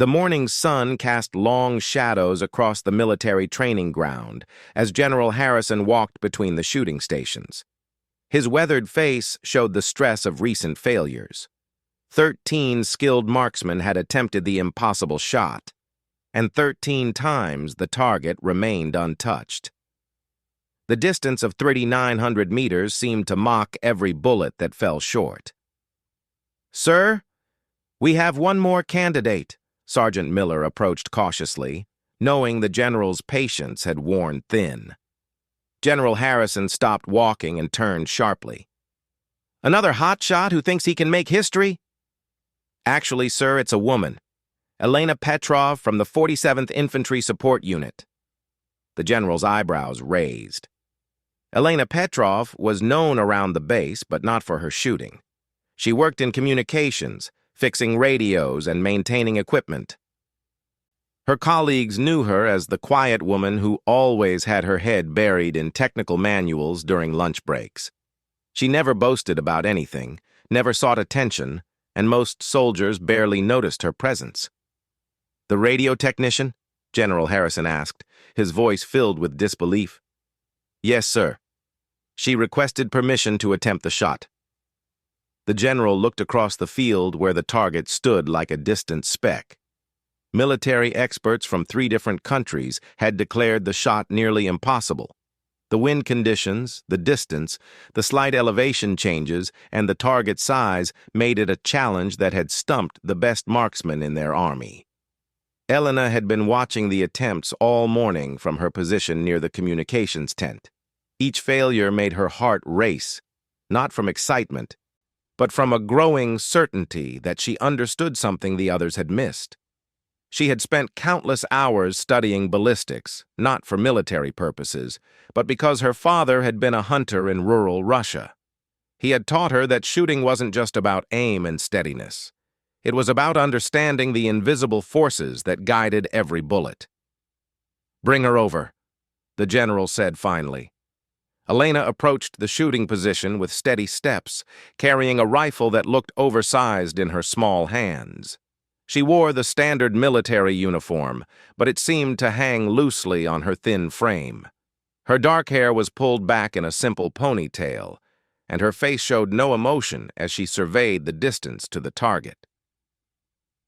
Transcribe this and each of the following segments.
The morning sun cast long shadows across the military training ground as General Harrison walked between the shooting stations. His weathered face showed the stress of recent failures. 13 skilled marksmen had attempted the impossible shot, and 13 times the target remained untouched. The distance of 3,900 meters seemed to mock every bullet that fell short. "Sir, we have one more candidate," Sergeant Miller approached cautiously, knowing the general's patience had worn thin. General Harrison stopped walking and turned sharply. "Another hotshot who thinks he can make history?" "Actually, sir, it's a woman. Elena Petrov from the 47th Infantry Support Unit." The general's eyebrows raised. Elena Petrov was known around the base, but not for her shooting. She worked in communications, fixing radios and maintaining equipment. Her colleagues knew her as the quiet woman who always had her head buried in technical manuals during lunch breaks. She never boasted about anything, never sought attention, and most soldiers barely noticed her presence. "The radio technician?" General Harrison asked, his voice filled with disbelief. "Yes, sir. She requested permission to attempt the shot." The general looked across the field where the target stood like a distant speck. Military experts from 3 different countries had declared the shot nearly impossible. The wind conditions, the distance, the slight elevation changes, and the target size made it a challenge that had stumped the best marksmen in their army. Elena had been watching the attempts all morning from her position near the communications tent. Each failure made her heart race, not from excitement, but from a growing certainty that she understood something the others had missed. She had spent countless hours studying ballistics, not for military purposes, but because her father had been a hunter in rural Russia. He had taught her that shooting wasn't just about aim and steadiness. It was about understanding the invisible forces that guided every bullet. "Bring her over," the general said finally. Elena approached the shooting position with steady steps, carrying a rifle that looked oversized in her small hands. She wore the standard military uniform, but it seemed to hang loosely on her thin frame. Her dark hair was pulled back in a simple ponytail, and her face showed no emotion as she surveyed the distance to the target.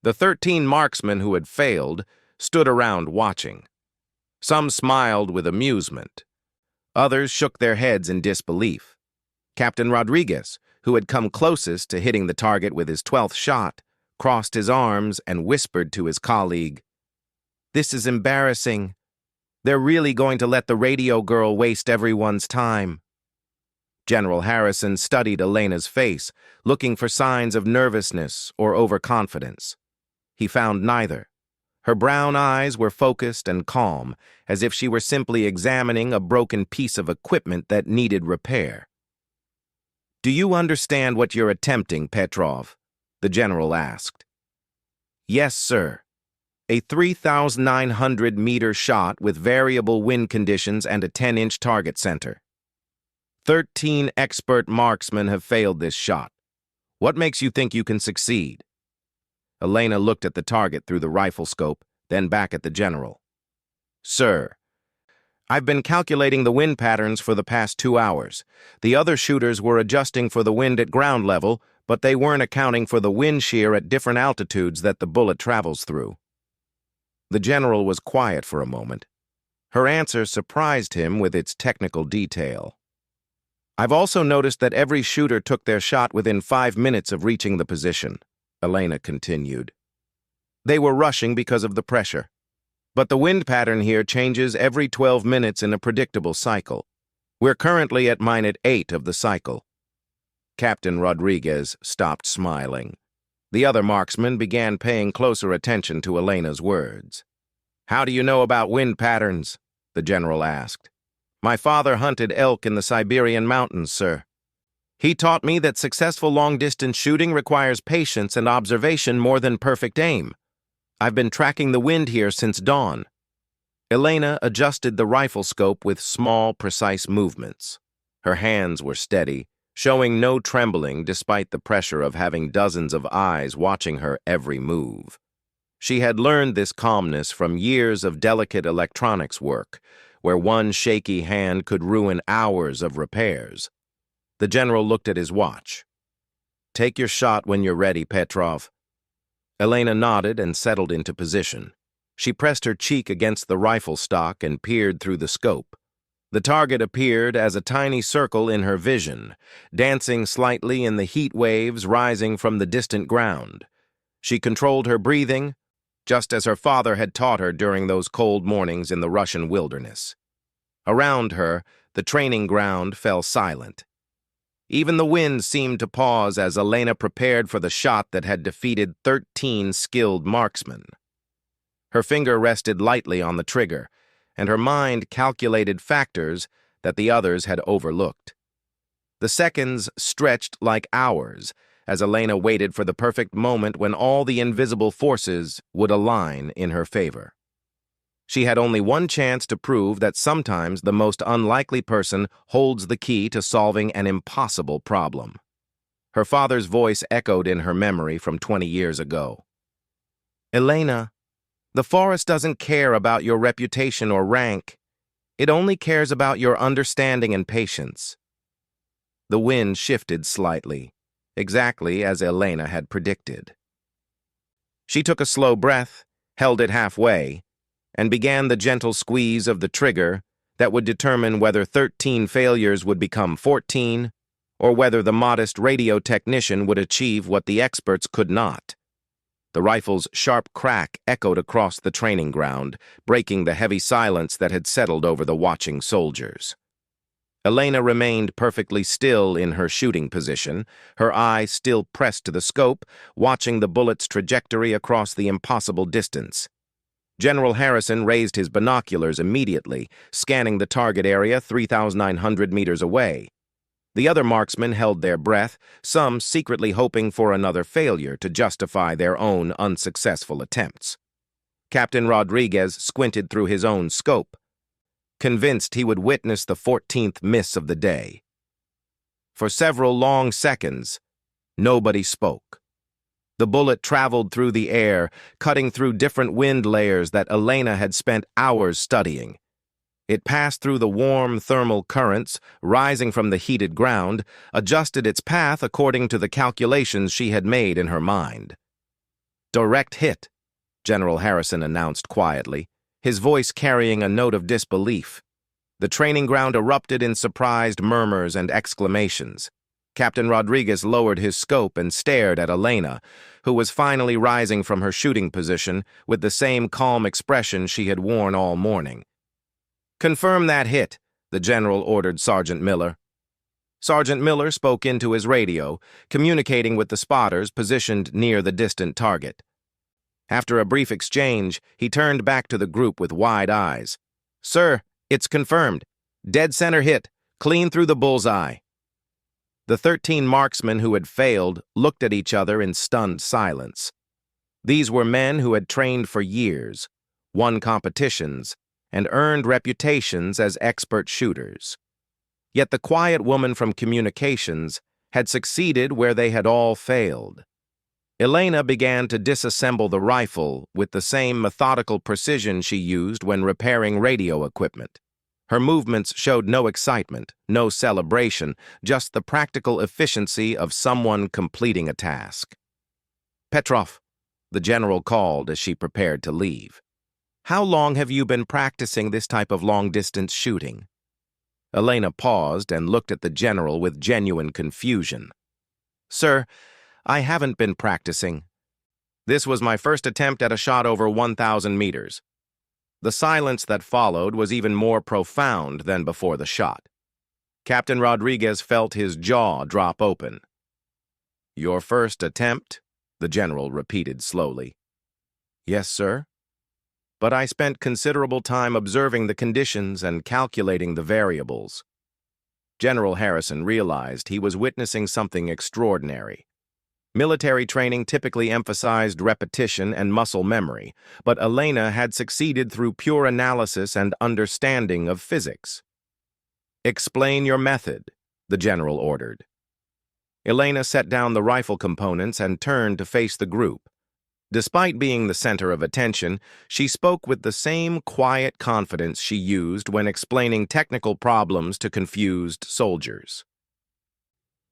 The 13 marksmen who had failed stood around watching. Some smiled with amusement. Others shook their heads in disbelief. Captain Rodriguez, who had come closest to hitting the target with his 12th shot, crossed his arms and whispered to his colleague, "This is embarrassing. They're really going to let the radio girl waste everyone's time." General Harrison studied Elena's face, looking for signs of nervousness or overconfidence. He found neither. Her brown eyes were focused and calm, as if she were simply examining a broken piece of equipment that needed repair. "Do you understand what you're attempting, Petrov?" the general asked. "Yes, sir. A 3,900-meter shot with variable wind conditions and a 10-inch target center. 13 expert marksmen have failed this shot. What makes you think you can succeed?" Elena looked at the target through the rifle scope, then back at the general. "Sir, I've been calculating the wind patterns for the past 2 hours. The other shooters were adjusting for the wind at ground level, but they weren't accounting for the wind shear at different altitudes that the bullet travels through." The general was quiet for a moment. Her answer surprised him with its technical detail. "I've also noticed that every shooter took their shot within 5 minutes of reaching the position," Elena continued. "They were rushing because of the pressure. But the wind pattern here changes every 12 minutes in a predictable cycle. We're currently at minute 8 of the cycle." Captain Rodriguez stopped smiling. The other marksmen began paying closer attention to Elena's words. "How do you know about wind patterns?" the general asked. "My father hunted elk in the Siberian mountains, sir. He taught me that successful long-distance shooting requires patience and observation more than perfect aim. I've been tracking the wind here since dawn." Elena adjusted the rifle scope with small, precise movements. Her hands were steady, showing no trembling despite the pressure of having dozens of eyes watching her every move. She had learned this calmness from years of delicate electronics work, where one shaky hand could ruin hours of repairs. The general looked at his watch. "Take your shot when you're ready, Petrov." Elena nodded and settled into position. She pressed her cheek against the rifle stock and peered through the scope. The target appeared as a tiny circle in her vision, dancing slightly in the heat waves rising from the distant ground. She controlled her breathing, just as her father had taught her during those cold mornings in the Russian wilderness. Around her, the training ground fell silent. Even the wind seemed to pause as Elena prepared for the shot that had defeated 13 skilled marksmen. Her finger rested lightly on the trigger, and her mind calculated factors that the others had overlooked. The seconds stretched like hours as Elena waited for the perfect moment when all the invisible forces would align in her favor. She had only one chance to prove that sometimes the most unlikely person holds the key to solving an impossible problem. Her father's voice echoed in her memory from 20 years ago. "Elena, the forest doesn't care about your reputation or rank. It only cares about your understanding and patience." The wind shifted slightly, exactly as Elena had predicted. She took a slow breath, held it halfway, and began the gentle squeeze of the trigger that would determine whether 13 failures would become 14, or whether the modest radio technician would achieve what the experts could not. The rifle's sharp crack echoed across the training ground, breaking the heavy silence that had settled over the watching soldiers. Elena remained perfectly still in her shooting position, her eye still pressed to the scope, watching the bullet's trajectory across the impossible distance. General Harrison raised his binoculars immediately, scanning the target area 3,900 meters away. The other marksmen held their breath, some secretly hoping for another failure to justify their own unsuccessful attempts. Captain Rodriguez squinted through his own scope, convinced he would witness the 14th miss of the day. For several long seconds, nobody spoke. The bullet traveled through the air, cutting through different wind layers that Elena had spent hours studying. It passed through the warm thermal currents, rising from the heated ground, adjusted its path according to the calculations she had made in her mind. "Direct hit," General Harrison announced quietly, his voice carrying a note of disbelief. The training ground erupted in surprised murmurs and exclamations. Captain Rodriguez lowered his scope and stared at Elena, who was finally rising from her shooting position with the same calm expression she had worn all morning. "Confirm that hit," the general ordered Sergeant Miller. Sergeant Miller spoke into his radio, communicating with the spotters positioned near the distant target. After a brief exchange, he turned back to the group with wide eyes. "Sir, it's confirmed. Dead center hit, clean through the bullseye." The 13 marksmen who had failed looked at each other in stunned silence. These were men who had trained for years, won competitions, and earned reputations as expert shooters. Yet the quiet woman from communications had succeeded where they had all failed. Elena began to disassemble the rifle with the same methodical precision she used when repairing radio equipment. Her movements showed no excitement, no celebration, just the practical efficiency of someone completing a task. "Petrov," the general called as she prepared to leave. "How long have you been practicing this type of long-distance shooting?" Elena paused and looked at the general with genuine confusion. "Sir, I haven't been practicing. This was my first attempt at a shot over 1,000 meters. The silence that followed was even more profound than before the shot. Captain Rodriguez felt his jaw drop open. "Your first attempt?" the general repeated slowly. "Yes, sir. But I spent considerable time observing the conditions and calculating the variables." General Harrison realized he was witnessing something extraordinary. Military training typically emphasized repetition and muscle memory, but Elena had succeeded through pure analysis and understanding of physics. "Explain your method," the general ordered. Elena set down the rifle components and turned to face the group. Despite being the center of attention, she spoke with the same quiet confidence she used when explaining technical problems to confused soldiers.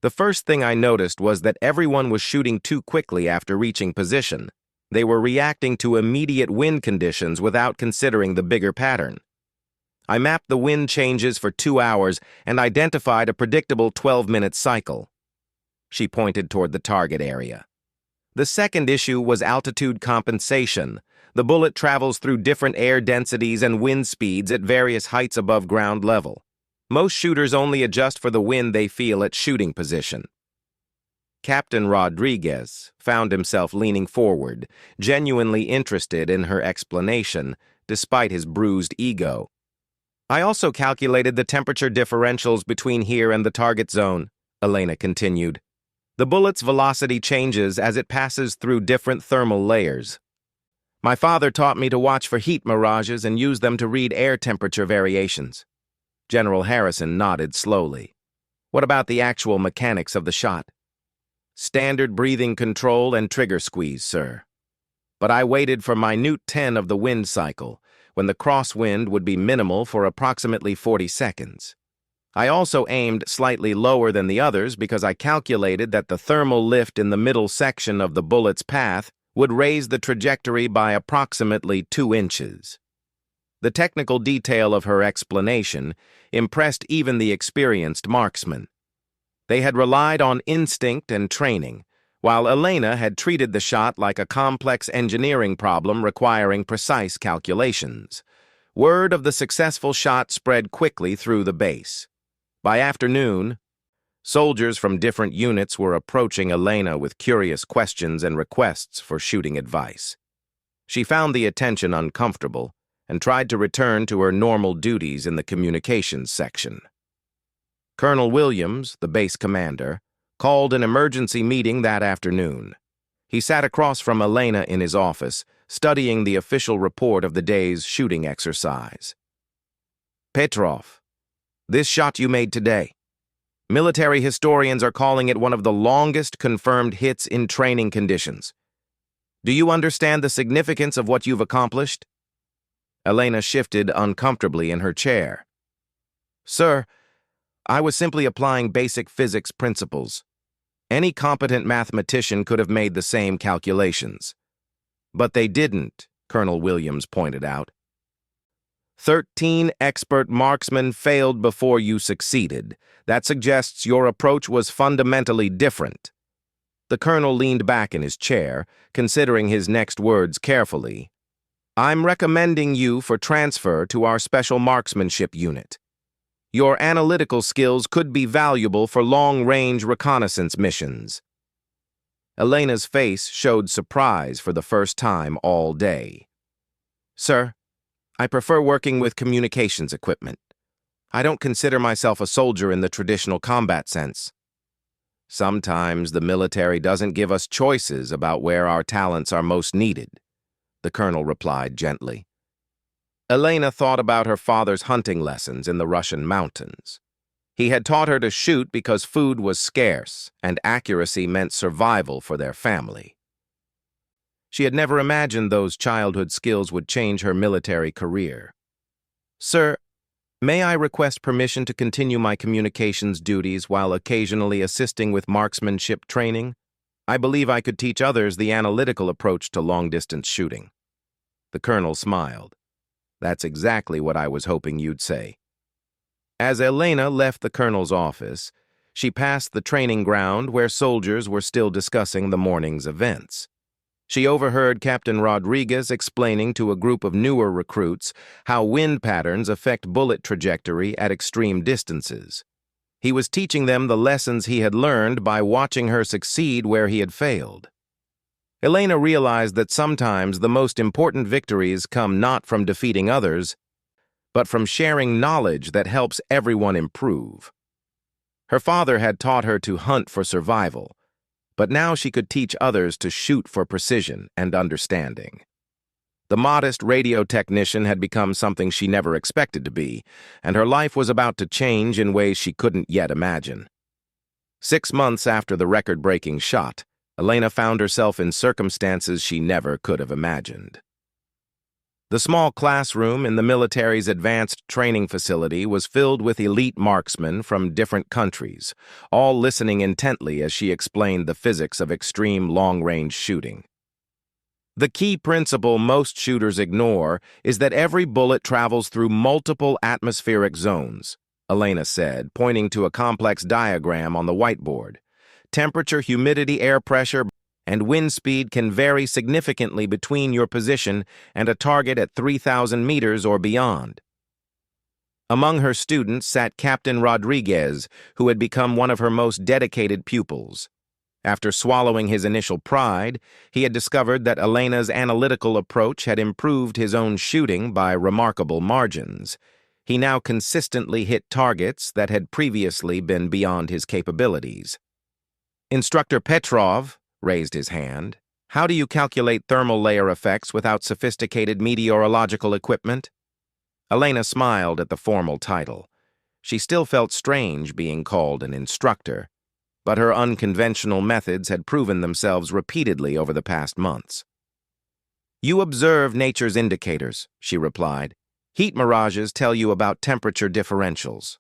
The first thing I noticed was that everyone was shooting too quickly after reaching position. They were reacting to immediate wind conditions without considering the bigger pattern. I mapped the wind changes for 2 hours and identified a predictable 12-minute cycle. She pointed toward the target area. The second issue was altitude compensation. The bullet travels through different air densities and wind speeds at various heights above ground level. Most shooters only adjust for the wind they feel at shooting position. Captain Rodriguez found himself leaning forward, genuinely interested in her explanation, despite his bruised ego. I also calculated the temperature differentials between here and the target zone, Elena continued. The bullet's velocity changes as it passes through different thermal layers. My father taught me to watch for heat mirages and use them to read air temperature variations. General Harrison nodded slowly. What about the actual mechanics of the shot? Standard breathing control and trigger squeeze, sir. But I waited for minute 10 of the wind cycle, when the crosswind would be minimal for approximately 40 seconds. I also aimed slightly lower than the others because I calculated that the thermal lift in the middle section of the bullet's path would raise the trajectory by approximately 2 inches. The technical detail of her explanation impressed even the experienced marksman. They had relied on instinct and training, while Elena had treated the shot like a complex engineering problem requiring precise calculations. Word of the successful shot spread quickly through the base. By afternoon, soldiers from different units were approaching Elena with curious questions and requests for shooting advice. She found the attention uncomfortable and tried to return to her normal duties in the communications section. Colonel Williams, the base commander, called an emergency meeting that afternoon. He sat across from Elena in his office, studying the official report of the day's shooting exercise. Petrov, this shot you made today. Military historians are calling it one of the longest confirmed hits in training conditions. Do you understand the significance of what you've accomplished? Elena shifted uncomfortably in her chair. Sir, I was simply applying basic physics principles. Any competent mathematician could have made the same calculations. But they didn't, Colonel Williams pointed out. 13 expert marksmen failed before you succeeded. That suggests your approach was fundamentally different. The colonel leaned back in his chair, considering his next words carefully. I'm recommending you for transfer to our special marksmanship unit. Your analytical skills could be valuable for long-range reconnaissance missions. Elena's face showed surprise for the first time all day. Sir, I prefer working with communications equipment. I don't consider myself a soldier in the traditional combat sense. Sometimes the military doesn't give us choices about where our talents are most needed, the colonel replied gently. Elena thought about her father's hunting lessons in the Russian mountains. He had taught her to shoot because food was scarce and accuracy meant survival for their family. She had never imagined those childhood skills would change her military career. Sir, may I request permission to continue my communications duties while occasionally assisting with marksmanship training? I believe I could teach others the analytical approach to long-distance shooting. The colonel smiled. That's exactly what I was hoping you'd say. As Elena left the colonel's office, she passed the training ground where soldiers were still discussing the morning's events. She overheard Captain Rodriguez explaining to a group of newer recruits how wind patterns affect bullet trajectory at extreme distances. He was teaching them the lessons he had learned by watching her succeed where he had failed. Elena realized that sometimes the most important victories come not from defeating others, but from sharing knowledge that helps everyone improve. Her father had taught her to hunt for survival, but now she could teach others to shoot for precision and understanding. The modest radio technician had become something she never expected to be, and her life was about to change in ways she couldn't yet imagine. 6 months after the record-breaking shot, Elena found herself in circumstances she never could have imagined. The small classroom in the military's advanced training facility was filled with elite marksmen from different countries, all listening intently as she explained the physics of extreme long-range shooting. The key principle most shooters ignore is that every bullet travels through multiple atmospheric zones, Elena said, pointing to a complex diagram on the whiteboard. Temperature, humidity, air pressure, and wind speed can vary significantly between your position and a target at 3,000 meters or beyond. Among her students sat Captain Rodriguez, who had become one of her most dedicated pupils. After swallowing his initial pride, he had discovered that Elena's analytical approach had improved his own shooting by remarkable margins. He now consistently hit targets that had previously been beyond his capabilities. Instructor Petrov raised his hand. How do you calculate thermal layer effects without sophisticated meteorological equipment? Elena smiled at the formal title. She still felt strange being called an instructor, but her unconventional methods had proven themselves repeatedly over the past months. You observe nature's indicators, she replied. Heat mirages tell you about temperature differentials.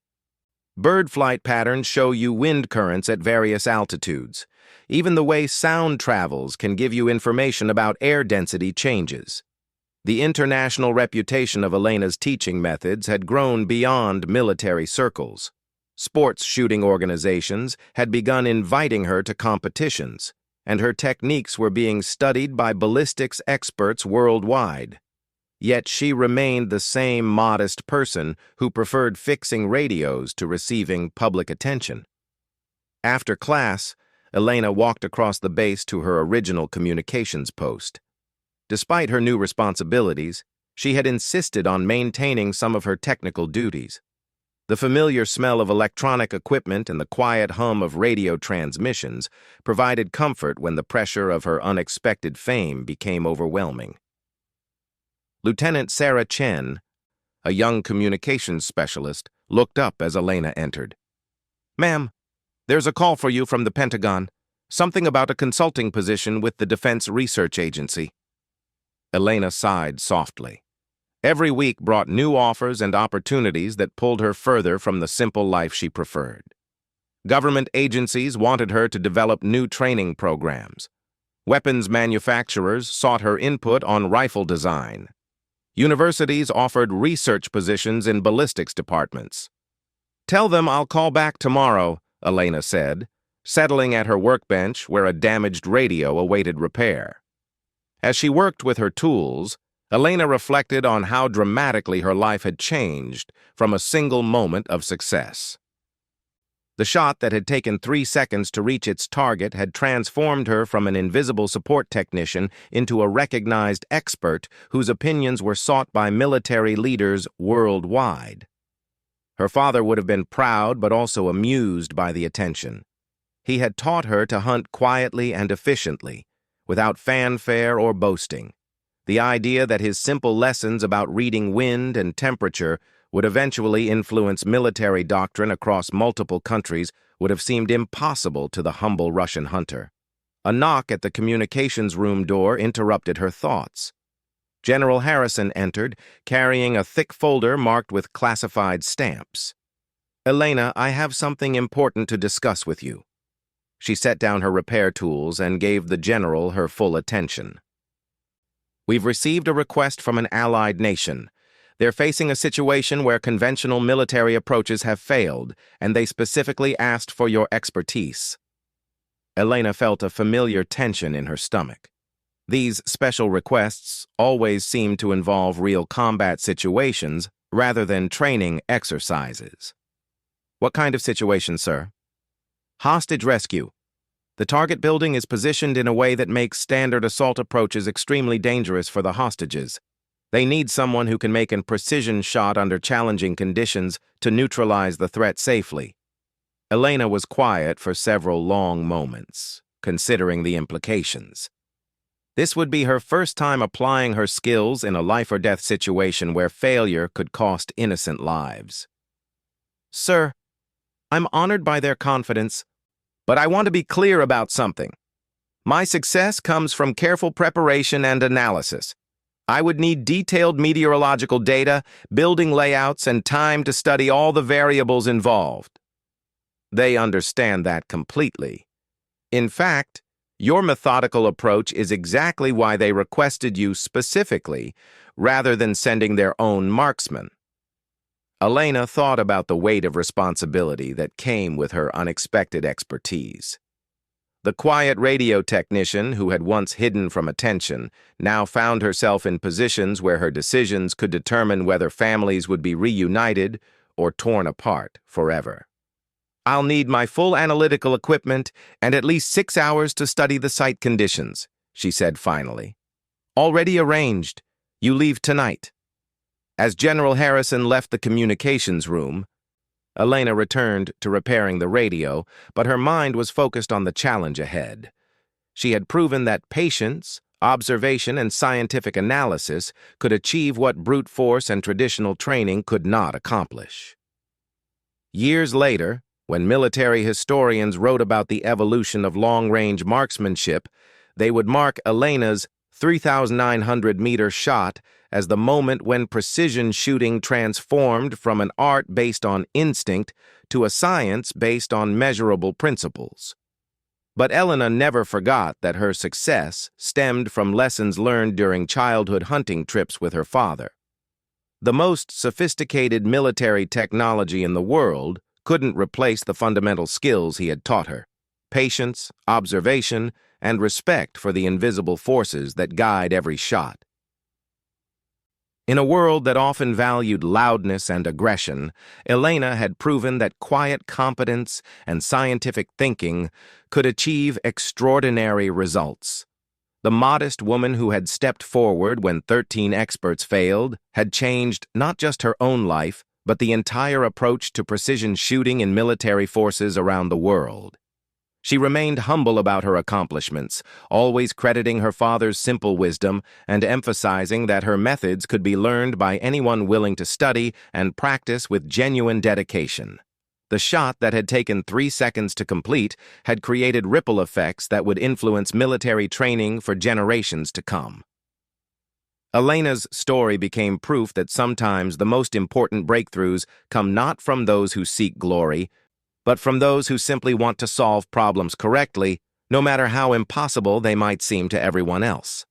Bird flight patterns show you wind currents at various altitudes. Even the way sound travels can give you information about air density changes. The international reputation of Elena's teaching methods had grown beyond military circles. Sports shooting organizations had begun inviting her to competitions, and her techniques were being studied by ballistics experts worldwide. Yet she remained the same modest person who preferred fixing radios to receiving public attention. After class, Elena walked across the base to her original communications post. Despite her new responsibilities, she had insisted on maintaining some of her technical duties. The familiar smell of electronic equipment and the quiet hum of radio transmissions provided comfort when the pressure of her unexpected fame became overwhelming. Lieutenant Sarah Chen, a young communications specialist, looked up as Elena entered. Ma'am, there's a call for you from the Pentagon. Something about a consulting position with the Defense Research Agency. Elena sighed softly. Every week brought new offers and opportunities that pulled her further from the simple life she preferred. Government agencies wanted her to develop new training programs. Weapons manufacturers sought her input on rifle design. Universities offered research positions in ballistics departments. Tell them I'll call back tomorrow, Elena said, settling at her workbench where a damaged radio awaited repair. As she worked with her tools, Elena reflected on how dramatically her life had changed from a single moment of success. The shot that had taken 3 seconds to reach its target had transformed her from an invisible support technician into a recognized expert whose opinions were sought by military leaders worldwide. Her father would have been proud but also amused by the attention. He had taught her to hunt quietly and efficiently, without fanfare or boasting. The idea that his simple lessons about reading wind and temperature would eventually influence military doctrine across multiple countries would have seemed impossible to the humble Russian hunter. A knock at the communications room door interrupted her thoughts. General Harrison entered, carrying a thick folder marked with classified stamps. Elena, I have something important to discuss with you. She set down her repair tools and gave the general her full attention. We've received a request from an allied nation. They're facing a situation where conventional military approaches have failed, and they specifically asked for your expertise. Elena felt a familiar tension in her stomach. These special requests always seemed to involve real combat situations rather than training exercises. What kind of situation, sir? Hostage rescue. The target building is positioned in a way that makes standard assault approaches extremely dangerous for the hostages. They need someone who can make a precision shot under challenging conditions to neutralize the threat safely. Elena was quiet for several long moments, considering the implications. This would be her first time applying her skills in a life-or-death situation where failure could cost innocent lives. Sir, I'm honored by their confidence, but I want to be clear about something. My success comes from careful preparation and analysis. I would need detailed meteorological data, building layouts, and time to study all the variables involved. They understand that completely. In fact, your methodical approach is exactly why they requested you specifically, rather than sending their own marksman. Elena thought about the weight of responsibility that came with her unexpected expertise. The quiet radio technician who had once hidden from attention now found herself in positions where her decisions could determine whether families would be reunited or torn apart forever. I'll need my full analytical equipment and at least 6 hours to study the site conditions, she said finally. Already arranged. You leave tonight. As General Harrison left the communications room, Elena returned to repairing the radio, but her mind was focused on the challenge ahead. She had proven that patience, observation, and scientific analysis could achieve what brute force and traditional training could not accomplish. Years later, when military historians wrote about the evolution of long-range marksmanship, they would mark Elena's 3,900-meter shot as the moment when precision shooting transformed from an art based on instinct to a science based on measurable principles. But Elena never forgot that her success stemmed from lessons learned during childhood hunting trips with her father. The most sophisticated military technology in the world couldn't replace the fundamental skills he had taught her: patience, observation, and respect for the invisible forces that guide every shot. In a world that often valued loudness and aggression, Elena had proven that quiet competence and scientific thinking could achieve extraordinary results. The modest woman who had stepped forward when 13 experts failed had changed not just her own life, but the entire approach to precision shooting in military forces around the world. She remained humble about her accomplishments, always crediting her father's simple wisdom and emphasizing that her methods could be learned by anyone willing to study and practice with genuine dedication. The shot that had taken 3 seconds to complete had created ripple effects that would influence military training for generations to come. Elena's story became proof that sometimes the most important breakthroughs come not from those who seek glory, but from those who simply want to solve problems correctly, no matter how impossible they might seem to everyone else.